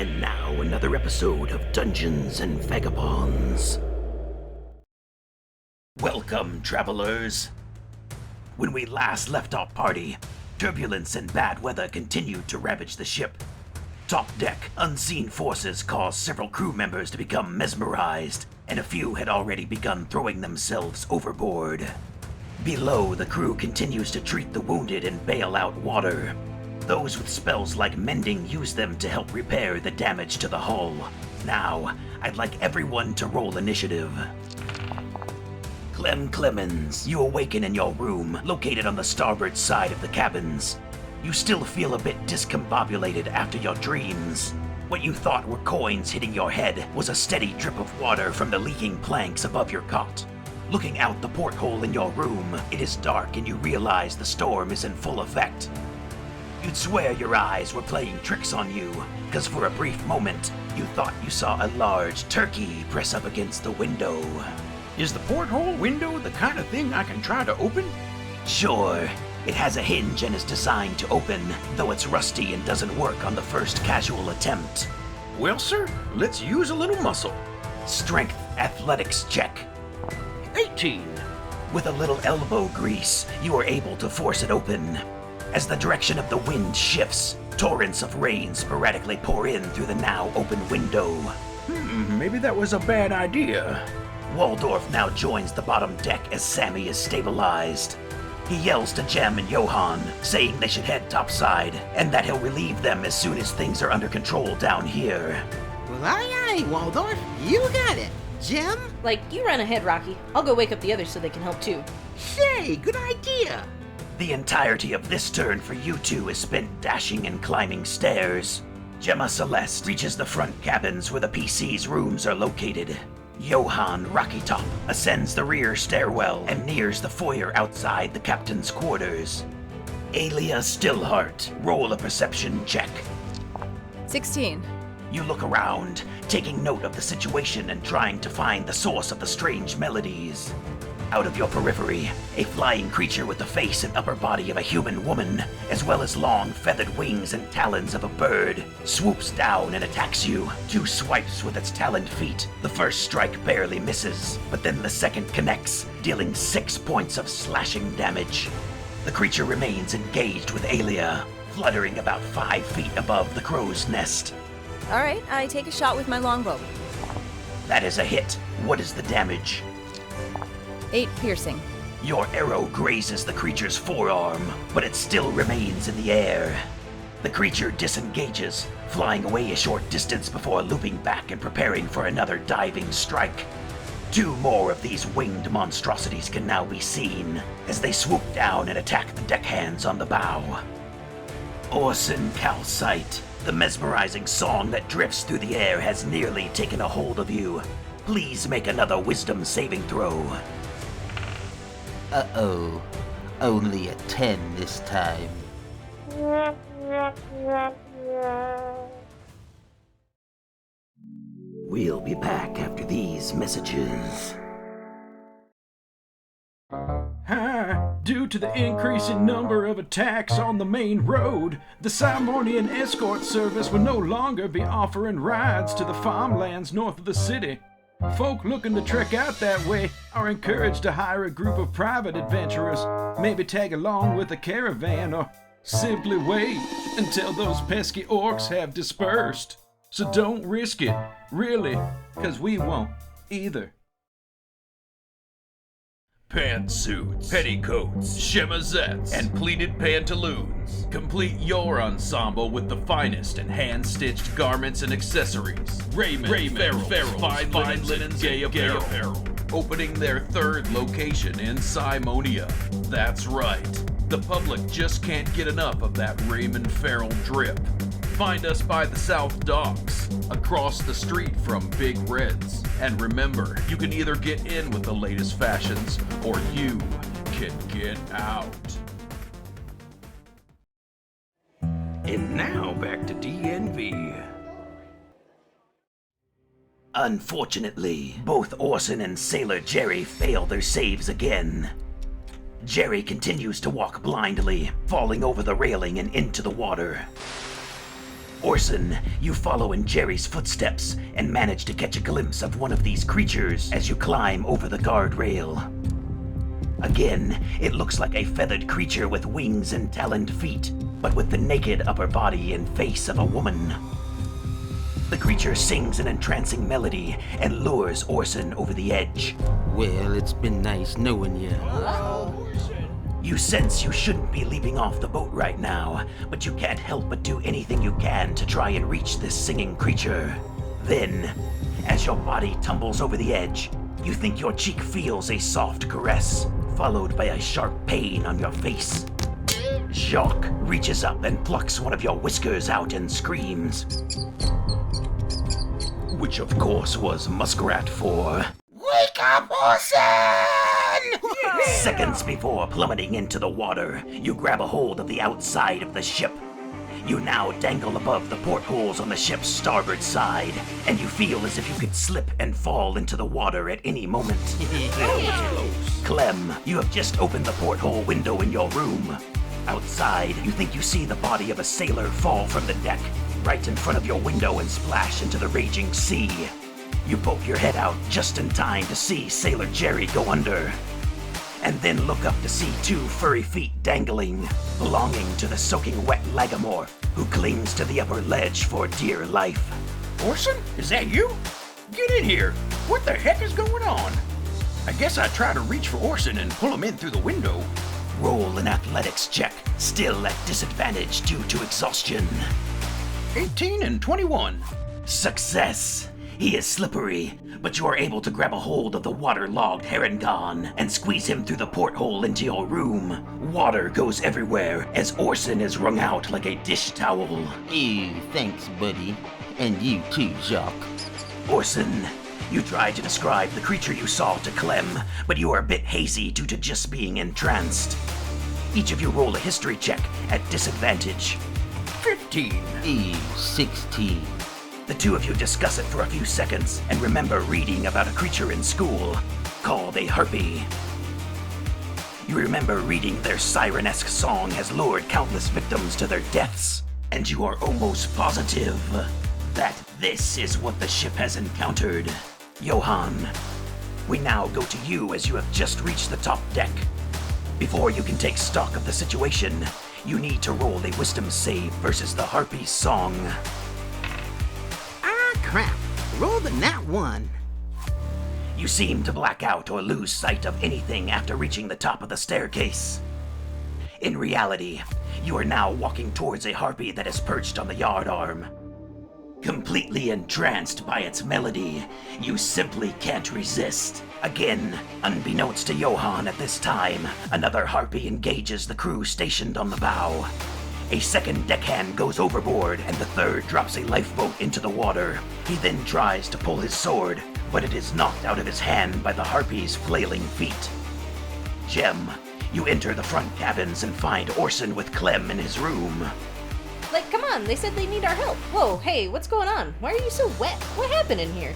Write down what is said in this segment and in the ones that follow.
And now another episode of Dungeons and Vagabonds. Welcome, travelers. When we last left our party, turbulence and bad weather continued to ravage the ship. Top deck, unseen forces caused several crew members to become mesmerized, and a few had already begun throwing themselves overboard. Below, the crew continues to treat the wounded and bail out water. Those with spells like mending use them to help repair the damage to the hull. Now, I'd like everyone to roll initiative. Clemens, you awaken in your room, located on the starboard side of the cabins. You still feel a bit discombobulated after your dreams. What you thought were coins hitting your head was a steady drip of water from the leaking planks above your cot. Looking out the porthole in your room, it is dark and you realize the storm is in full effect. You'd swear your eyes were playing tricks on you, because for a brief moment, you thought you saw a large turkey press up against the window. Is the porthole window the kind of thing I can try to open? Sure. It has a hinge and is designed to open, though it's rusty and doesn't work on the first casual attempt. Well, sir, let's use a little muscle. Strength athletics check. 18. With a little elbow grease, you are able to force it open. As the direction of the wind shifts, torrents of rain sporadically pour in through the now open window. Maybe that was a bad idea. Waldorf now joins the bottom deck as Sammy is stabilized. He yells to Jem and Johan, saying they should head topside, and that he'll relieve them as soon as things are under control down here. Well, aye, Waldorf, you got it. Jem? You run ahead, Rocky. I'll go wake up the others so they can help too. Say, good idea. The entirety of this turn for you two is spent dashing and climbing stairs. Gemma Celeste reaches the front cabins where the PC's rooms are located. Johan Rocky Top ascends the rear stairwell and nears the foyer outside the captain's quarters. Alia Stillheart, roll a perception check. 16. You look around, taking note of the situation and trying to find the source of the strange melodies. Out of your periphery, a flying creature with the face and upper body of a human woman, as well as long feathered wings and talons of a bird, swoops down and attacks you. 2 swipes with its taloned feet. The first strike barely misses, but then the second connects, dealing 6 points of slashing damage. The creature remains engaged with Alia, fluttering about 5 feet above the crow's nest. All right, I take a shot with my longbow. That is a hit. What is the damage? 8 piercing. Your arrow grazes the creature's forearm, but it still remains in the air. The creature disengages, flying away a short distance before looping back and preparing for another diving strike. 2 more of these winged monstrosities can now be seen as they swoop down and attack the deckhands on the bow. Orson Calcite, the mesmerizing song that drifts through the air has nearly taken a hold of you. Please make another wisdom saving throw. Uh-oh. Only a 10 this time. We'll be back after these messages. Due to the increasing number of attacks on the main road, the Simonian escort service will no longer be offering rides to the farmlands north of the city. Folk looking to trek out that way are encouraged to hire a group of private adventurers, maybe tag along with a caravan, or simply wait until those pesky orcs have dispersed. So don't risk it, really, 'cause we won't either. Pantsuits, petticoats, chemisettes, and pleated pantaloons. Complete your ensemble with the finest and hand-stitched garments and accessories. Raymond, Farrell, fine linens, gay apparel. Opening their 3rd location in Simonia. That's right. The public just can't get enough of that Raymond Farrell drip. Find us by the South Docks, across the street from Big Reds. And remember, you can either get in with the latest fashions, or you can get out. And now back to DNV. Unfortunately, both Orson and Sailor Jerry fail their saves again. Jerry continues to walk blindly, falling over the railing and into the water. Orson, you follow in Jerry's footsteps and manage to catch a glimpse of one of these creatures as you climb over the guardrail. Again, it looks like a feathered creature with wings and taloned feet, but with the naked upper body and face of a woman. The creature sings an entrancing melody and lures Orson over the edge. Well, it's been nice knowing you. You sense you shouldn't be leaping off the boat right now, but you can't help but do anything you can to try and reach this singing creature. Then, as your body tumbles over the edge, you think your cheek feels a soft caress, followed by a sharp pain on your face. Jacques reaches up and plucks one of your whiskers out and screams. Which of course was Muskrat for "Wake up, Orson!" Seconds before plummeting into the water, you grab a hold of the outside of the ship. You now dangle above the portholes on the ship's starboard side, and you feel as if you could slip and fall into the water at any moment. Clem, you have just opened the porthole window in your room. Outside, you think you see the body of a sailor fall from the deck, right in front of your window and splash into the raging sea. You poke your head out just in time to see Sailor Jerry go under, and then look up to see two furry feet dangling, belonging to the soaking wet lagomorph, who clings to the upper ledge for dear life. Orson, is that you? Get in here. What the heck is going on? I guess I try to reach for Orson and pull him in through the window. Roll an athletics check, still at disadvantage due to exhaustion. 18 and 21. Success! He is slippery, but you are able to grab a hold of the waterlogged Herringon and squeeze him through the porthole into your room. Water goes everywhere as Orson is wrung out like a dish towel. Ew, thanks, buddy. And you too, Jacques. Orson, you tried to describe the creature you saw to Clem, but you are a bit hazy due to just being entranced. Each of you roll a history check at disadvantage. 15. Ew, 16. The two of you discuss it for a few seconds and remember reading about a creature in school called a harpy. You remember reading their siren-esque song has lured countless victims to their deaths, and you are almost positive that this is what the ship has encountered. Johann, we now go to you as you have just reached the top deck. Before you can take stock of the situation, you need to roll a wisdom save versus the harpy's song. Crap. Roll the nat 1. You seem to black out or lose sight of anything after reaching the top of the staircase. In reality, you are now walking towards a harpy that is perched on the yardarm. Completely entranced by its melody, you simply can't resist. Again, unbeknownst to Johann at this time, another harpy engages the crew stationed on the bow. A second deckhand goes overboard, and the third drops a lifeboat into the water. He then tries to pull his sword, but it is knocked out of his hand by the harpy's flailing feet. Jem, you enter the front cabins and find Orson with Clem in his room. Like, come on, they said they need our help. Whoa, hey, what's going on? Why are you so wet? What happened in here?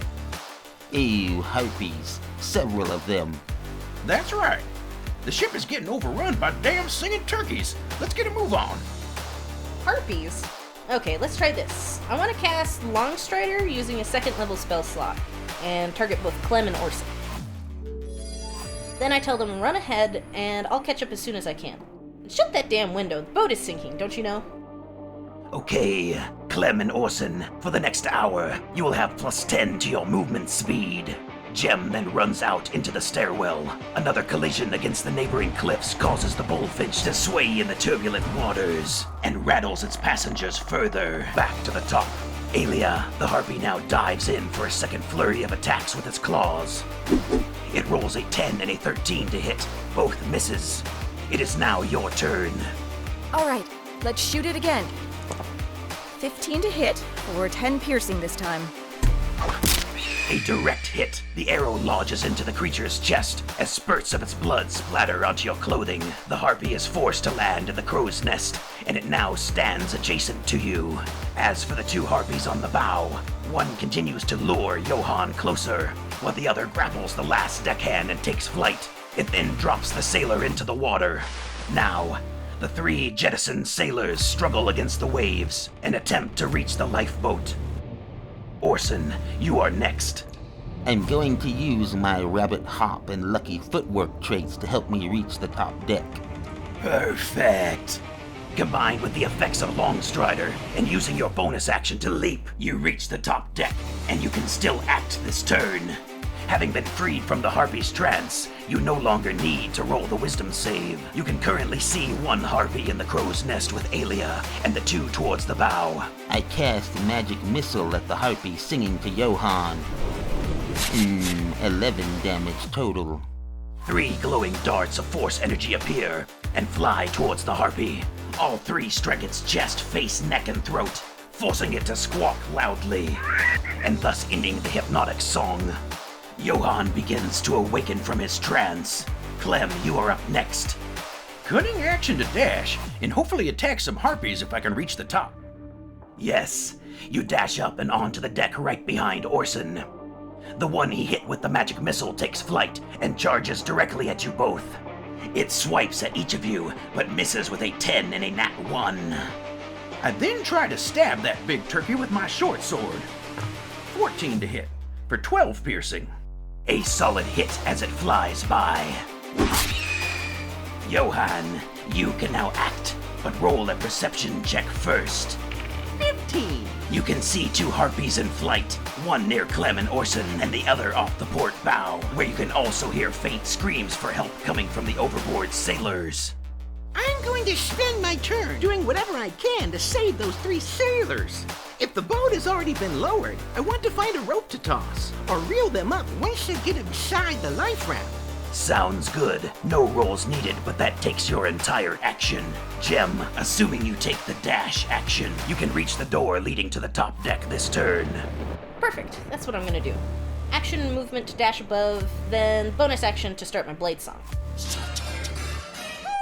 Ew, harpies. Several of them. That's right. The ship is getting overrun by damn singing turkeys. Let's get a move on. Harpies? Okay, let's try this. I want to cast Longstrider using a second level spell slot and target both Clem and Orson. Then I tell them run ahead and I'll catch up as soon as I can. Shut that damn window. The boat is sinking, don't you know? Okay, Clem and Orson, for the next hour, you will have +10 to your movement speed. Jem then runs out into the stairwell. Another collision against the neighboring cliffs causes the Bullfinch to sway in the turbulent waters and rattles its passengers further back to the top. Aelia, the harpy, now dives in for a second flurry of attacks with its claws. It rolls a 10 and a 13 to hit. Both misses. It is now your turn. All right, let's shoot it again. 15 to hit, or 10 piercing this time. A direct hit. The arrow lodges into the creature's chest as spurts of its blood splatter onto your clothing. The harpy is forced to land in the crow's nest, and it now stands adjacent to you. As for the two harpies on the bow, one continues to lure Johann closer, while the other grapples the last deckhand and takes flight. It then drops the sailor into the water. Now, The 3 jettisoned sailors struggle against the waves and attempt to reach the lifeboat. Orson, you are next. I'm going to use my rabbit hop and lucky footwork traits to help me reach the top deck. Perfect. Combined with the effects of Longstrider and using your bonus action to leap, you reach the top deck, and you can still act this turn. Having been freed from the Harpy's trance, you no longer need to roll the wisdom save. You can currently see 1 Harpy in the crow's nest with Alia, and the 2 towards the bow. I cast magic missile at the Harpy singing to Johann. 11 damage total. 3 glowing darts of force energy appear and fly towards the Harpy. All 3 strike its chest, face, neck, and throat, forcing it to squawk loudly, and thus ending the hypnotic song. Johann begins to awaken from his trance. Clem, you are up next. Cutting action to dash, and hopefully attack some harpies if I can reach the top. Yes, you dash up and onto the deck right behind Orson. The one he hit with the magic missile takes flight and charges directly at you both. It swipes at each of you, but misses with a 10 and a nat 1. I then try to stab that big turkey with my short sword. 14 to hit, for 12 piercing. A solid hit as it flies by. Johann, you can now act, but roll a perception check first. 15. You can see 2 harpies in flight, one near Clem and Orson, and the other off the port bow, where you can also hear faint screams for help coming from the overboard sailors. I'm going to spend my turn doing whatever I can to save those 3 sailors. If the boat has already been lowered, I want to find a rope to toss, or reel them up once they get inside the life raft. Sounds good. No rolls needed, but that takes your entire action. Gem, assuming you take the dash action, you can reach the door leading to the top deck this turn. Perfect. That's what I'm gonna do. Action movement to dash above, then bonus action to start my blade song.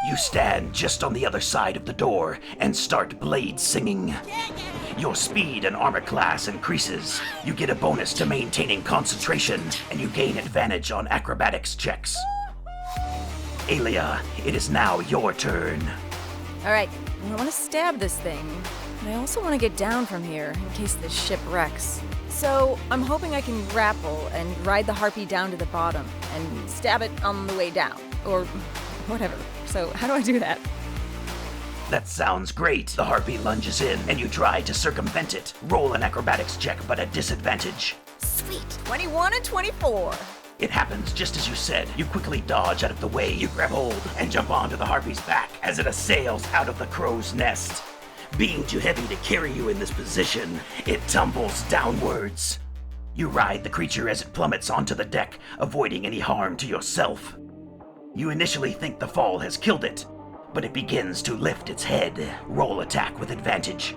You stand just on the other side of the door and start blade singing. Your speed and armor class increases. You get a bonus to maintaining concentration, and you gain advantage on acrobatics checks. Alia, it is now your turn. Alright, I want to stab this thing, but I also want to get down from here in case the ship wrecks. So I'm hoping I can grapple and ride the harpy down to the bottom and stab it on the way down, or whatever. So how do I do that? That sounds great. The harpy lunges in, and you try to circumvent it. Roll an acrobatics check, but at disadvantage. Sweet, 21 and 24. It happens just as you said. You quickly dodge out of the way, you grab hold, and jump onto the harpy's back as it assails out of the crow's nest. Being too heavy to carry you in this position, it tumbles downwards. You ride the creature as it plummets onto the deck, avoiding any harm to yourself. You initially think the fall has killed it, but it begins to lift its head. Roll attack with advantage.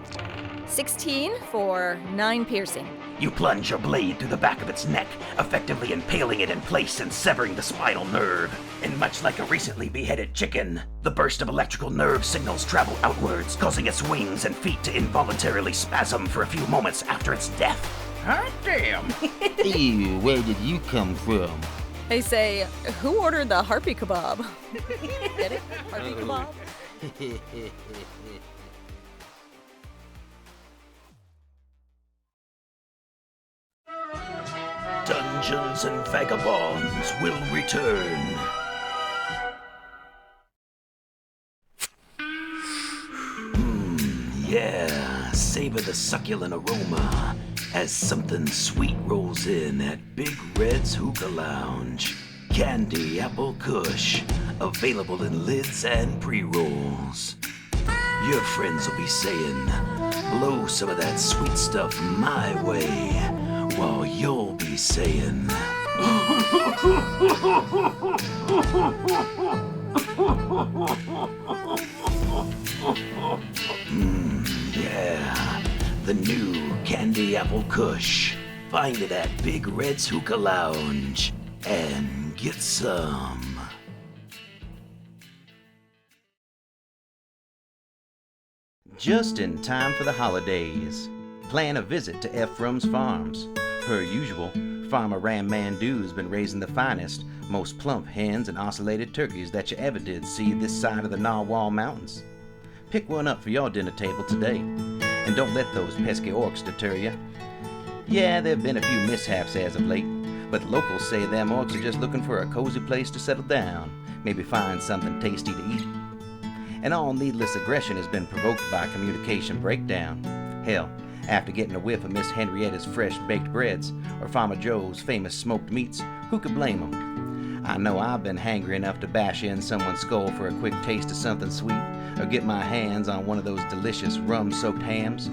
16 for 9 piercing. You plunge your blade through the back of its neck, effectively impaling it in place and severing the spinal nerve. And much like a recently beheaded chicken, the burst of electrical nerve signals travel outwards, causing its wings and feet to involuntarily spasm for a few moments after its death. Hot damn! Ew, where did you come from? They say, who ordered the harpy kebab? Get it? Harpy kebab? Dungeons and Vagabonds will return. Yeah, savor the succulent aroma as something sweet rolls in at Big Red's Hookah Lounge. Candy Apple Kush, available in lids and pre-rolls. Your friends will be saying, blow some of that sweet stuff my way, while you'll be saying, yeah, the new Candy Apple Kush. Find it at Big Red's Hookah Lounge and get some. Just in time for the holidays. Plan a visit to Ephraim's Farms. Per usual, Farmer Ram Mandu's been raising the finest, most plump hens and ocellated turkeys that you ever did see this side of the Narwhal Mountains. Pick one up for your dinner table today, and don't let those pesky orcs deter you. Yeah, there have been a few mishaps as of late, but locals say them orcs are just looking for a cozy place to settle down, maybe find something tasty to eat. And all needless aggression has been provoked by communication breakdown. Hell, after getting a whiff of Miss Henrietta's fresh baked breads or Farmer Joe's famous smoked meats, who could blame 'em? I know I've been hangry enough to bash in someone's skull for a quick taste of something sweet, or get my hands on one of those delicious rum-soaked hams.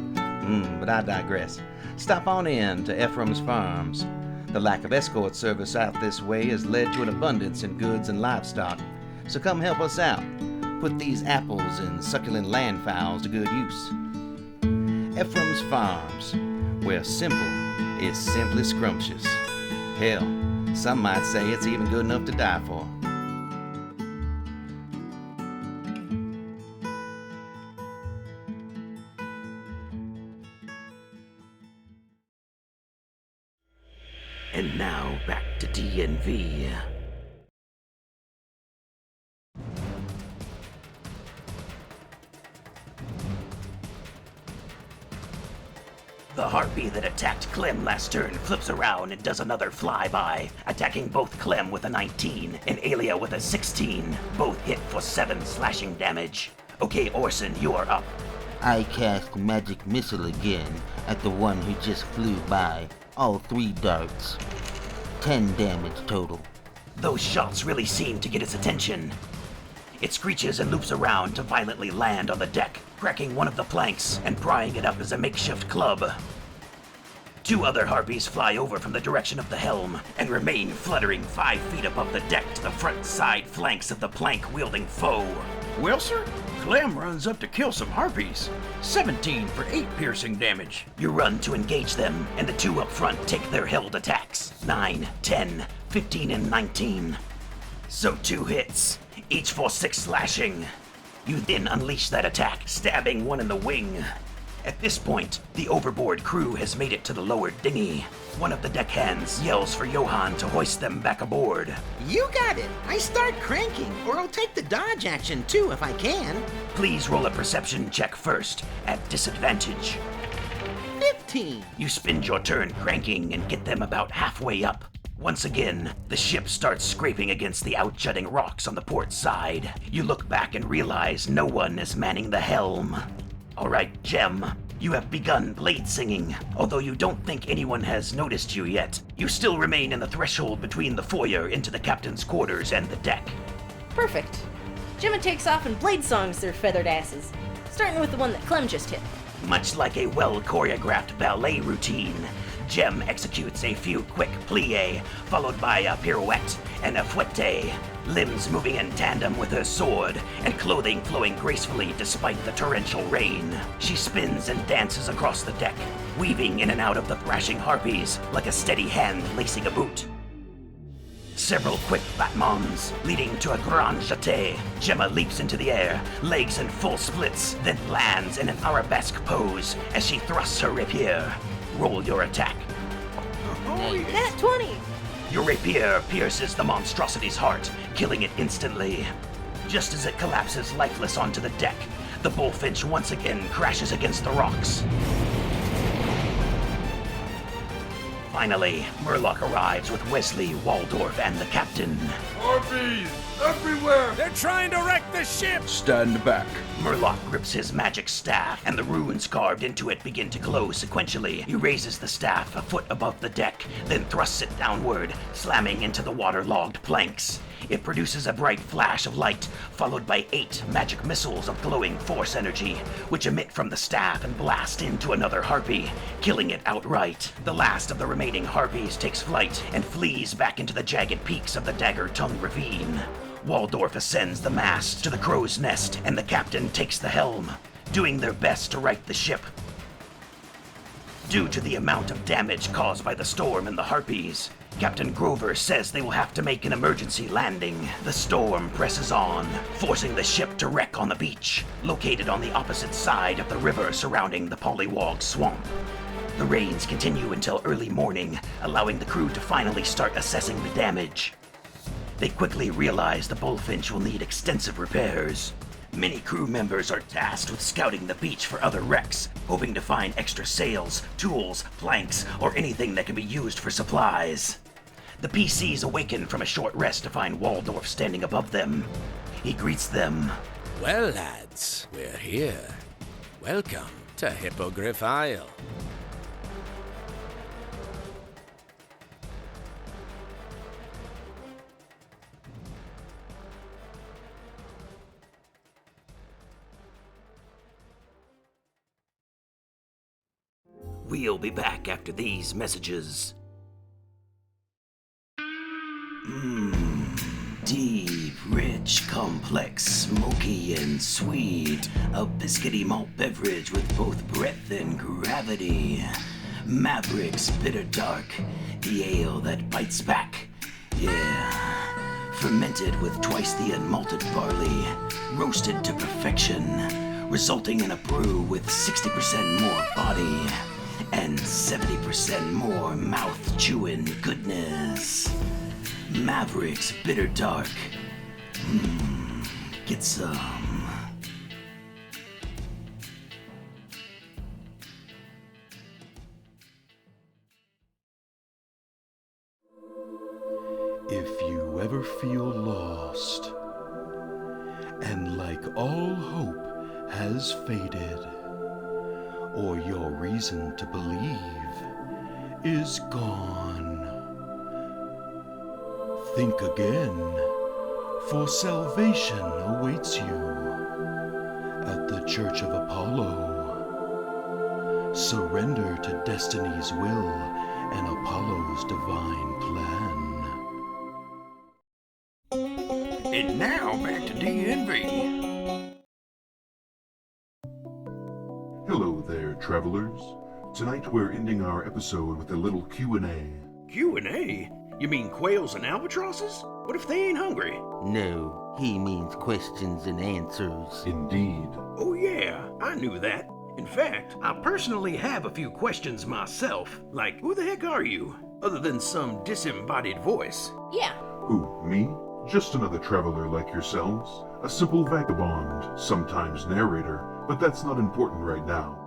But I digress. Stop on in to Ephraim's Farms. The lack of escort service out this way has led to an abundance in goods and livestock, so come help us out. Put these apples and succulent land fowls to good use. Ephraim's Farms, where simple is simply scrumptious. Hell, some might say it's even good enough to die for. And now back to D&V. The harpy that attacked Clem last turn flips around and does another flyby, attacking both Clem with a 19 and Alia with a 16. Both hit for 7 slashing damage. Okay, Orson, you are up. I cast magic missile again at the one who just flew by. All 3 darts. 10 damage total. Those shots really seem to get its attention. It screeches and loops around to violently land on the deck, cracking one of the planks and prying it up as a makeshift club. 2 other harpies fly over from the direction of the helm and remain fluttering 5 feet above the deck to the front side flanks of the plank-wielding foe. Well, sir, Clem runs up to kill some harpies. 17 for 8 piercing damage. You run to engage them, and the 2 up front take their held attacks. 9, 10, 15, and 19. So 2 hits, each for 6 slashing. You then unleash that attack, stabbing one in the wing. At this point, the overboard crew has made it to the lower dinghy. One of the deckhands yells for Johann to hoist them back aboard. You got it. I start cranking, or I'll take the dodge action too if I can. Please roll a perception check first, at disadvantage. 15. You spend your turn cranking and get them about halfway up. Once again, the ship starts scraping against the outjutting rocks on the port side. You look back and realize no one is manning the helm. All right, Gem, you have begun blade singing. Although you don't think anyone has noticed you yet, you still remain in the threshold between the foyer into the captain's quarters and the deck. Perfect. Gemma takes off and blade songs their feathered asses, starting with the one that Clem just hit. Much like a well-choreographed ballet routine, Gem executes a few quick plie, followed by a pirouette and a fouette, limbs moving in tandem with her sword, and clothing flowing gracefully despite the torrential rain. She spins and dances across the deck, weaving in and out of the thrashing harpies like a steady hand lacing a boot. Several quick battements, leading to a grand jeté. Gemma leaps into the air, legs in full splits, then lands in an arabesque pose as she thrusts her rapier. Roll your attack. Nat 20! Your rapier pierces the monstrosity's heart, killing it instantly. Just as it collapses lifeless onto the deck, the Bullfinch once again crashes against the rocks. Finally, Murloc arrives with Wesley, Waldorf, and the captain. Harpies! Everywhere! They're trying to wreck the ship! Stand back. Murloc grips his magic staff, and the runes carved into it begin to glow sequentially. He raises the staff a foot above the deck, then thrusts it downward, slamming into the waterlogged planks. It produces a bright flash of light, followed by 8 magic missiles of glowing force energy, which emit from the staff and blast into another harpy, killing it outright. The last of the remaining harpies takes flight and flees back into the jagged peaks of the Dagger-Tongue Ravine. Waldorf ascends the mast to the crow's nest, and the captain takes the helm, doing their best to right the ship. Due to the amount of damage caused by the storm and the harpies, Captain Grover says they will have to make an emergency landing. The storm presses on, forcing the ship to wreck on the beach, located on the opposite side of the river surrounding the Pollywog Swamp. The rains continue until early morning, allowing the crew to finally start assessing the damage. They quickly realize the Bullfinch will need extensive repairs. Many crew members are tasked with scouting the beach for other wrecks, hoping to find extra sails, tools, planks, or anything that can be used for supplies. The PCs awaken from a short rest to find Waldorf standing above them. He greets them. Well, lads, we're here. Welcome to Hippogriff Isle. We'll be back after these messages. Deep, rich, complex, smoky, and sweet. A biscuity malt beverage with both breadth and gravity. Maverick's Bitter Dark, the ale that bites back. Yeah. Fermented with twice the unmalted barley, roasted to perfection, resulting in a brew with 60% more body and 70% more mouth-chewing goodness. Maverick's Bitter Dark. Get some. If you ever feel lost, and like all hope has faded, or your reason to believe is gone, think again, for salvation awaits you at the Church of Apollo. Surrender to destiny's will and Apollo's divine plan. And now back to DNV. Hello there, travelers. Tonight we're ending our episode with a little Q&A. Q&A? You mean quails and albatrosses? What if they ain't hungry? No, he means questions and answers. Indeed. Oh yeah, I knew that. In fact, I personally have a few questions myself. Like, who the heck are you? Other than some disembodied voice. Yeah. Who, me? Just another traveler like yourselves. A simple vagabond, sometimes narrator, but that's not important right now.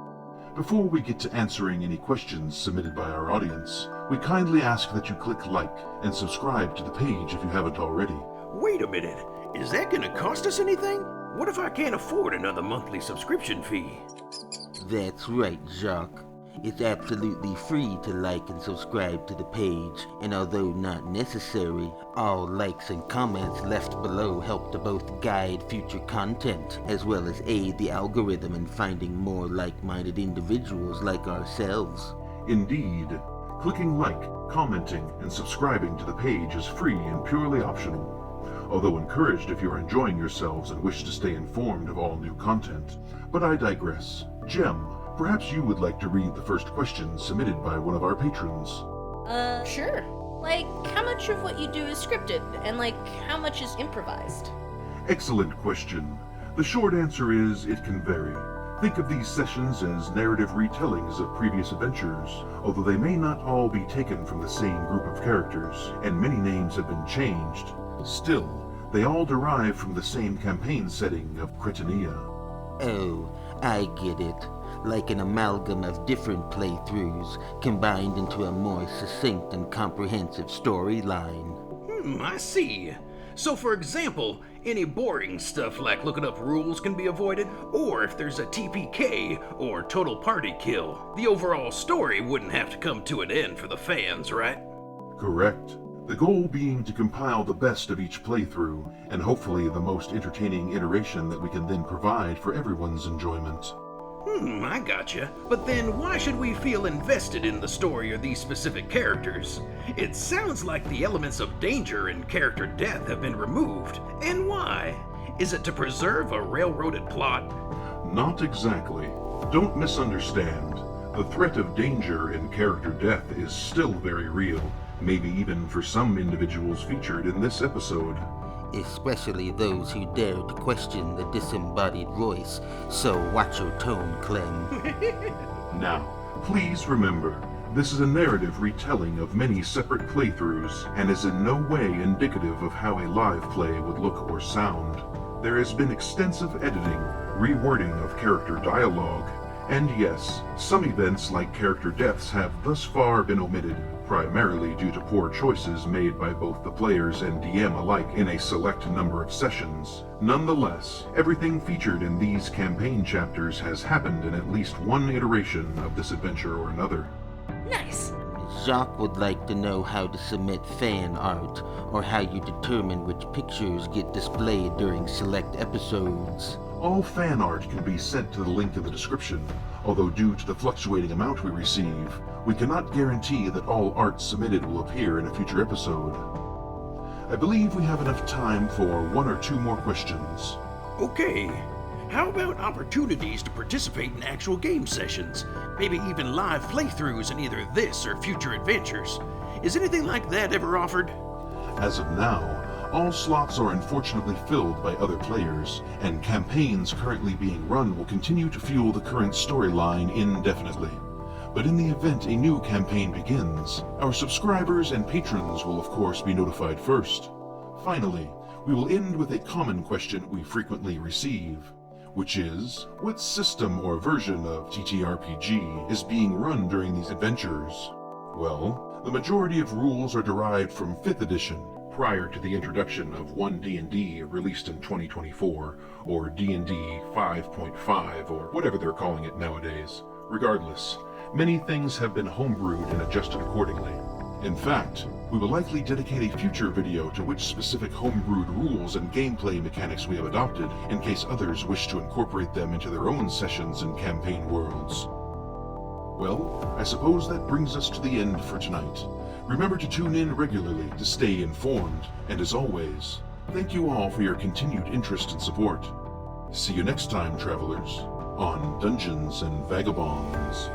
Before we get to answering any questions submitted by our audience, we kindly ask that you click like and subscribe to the page if you haven't already. Wait a minute, is that gonna cost us anything? What if I can't afford another monthly subscription fee? That's right, Jacques. It's absolutely free to like and subscribe to the page, and although not necessary, all likes and comments left below help to both guide future content, as well as aid the algorithm in finding more like-minded individuals like ourselves. Indeed. Clicking like, commenting, and subscribing to the page is free and purely optional, although encouraged if you're enjoying yourselves and wish to stay informed of all new content. But I digress. Jem, perhaps you would like to read the first question submitted by one of our patrons. Sure. Like, how much of what you do is scripted, and like, how much is improvised? Excellent question. The short answer is it can vary. Think of these sessions as narrative retellings of previous adventures, although they may not all be taken from the same group of characters, and many names have been changed. Still, they all derive from the same campaign setting of Cretinia. Oh, I get it. Like an amalgam of different playthroughs, combined into a more succinct and comprehensive storyline. I see. So for example, any boring stuff like looking up rules can be avoided, or if there's a TPK, or total party kill, the overall story wouldn't have to come to an end for the fans, right? Correct. The goal being to compile the best of each playthrough, and hopefully the most entertaining iteration that we can then provide for everyone's enjoyment. I gotcha. But then why should we feel invested in the story or these specific characters? It sounds like the elements of danger and character death have been removed. And why? Is it to preserve a railroaded plot? Not exactly. Don't misunderstand. The threat of danger and character death is still very real, maybe even for some individuals featured in this episode. Especially those who dare to question the disembodied voice, so watch your tone, Clem. Now, Please remember, this is a narrative retelling of many separate playthroughs and is in no way indicative of how a live play would look or sound. There has been extensive editing, rewording of character dialogue, and yes, some events like character deaths have thus far been omitted, primarily due to poor choices made by both the players and DM alike in a select number of sessions. Nonetheless, everything featured in these campaign chapters has happened in at least one iteration of this adventure or another. Nice. Jacques would like to know how to submit fan art, or how you determine which pictures get displayed during select episodes. All fan art can be sent to the link in the description, although due to the fluctuating amount we receive, we cannot guarantee that all art submitted will appear in a future episode. I believe we have enough time for one or two more questions. Okay. How about opportunities to participate in actual game sessions? Maybe even live playthroughs in either this or future adventures. Is anything like that ever offered? As of now, all slots are unfortunately filled by other players, and campaigns currently being run will continue to fuel the current storyline indefinitely. But in the event a new campaign begins, our subscribers and patrons will of course be notified first. Finally, we will end with a common question we frequently receive, which is, what system or version of TTRPG is being run during these adventures? Well, the majority of rules are derived from 5th edition, prior to the introduction of 1D&D released in 2024, or D&D 5.5, or whatever they're calling it nowadays. Regardless, many things have been homebrewed and adjusted accordingly. In fact, we will likely dedicate a future video to which specific homebrewed rules and gameplay mechanics we have adopted, in case others wish to incorporate them into their own sessions and campaign worlds. Well, I suppose that brings us to the end for tonight. Remember to tune in regularly to stay informed, and as always, thank you all for your continued interest and support. See you next time, travelers, on Dungeons and Vagabonds.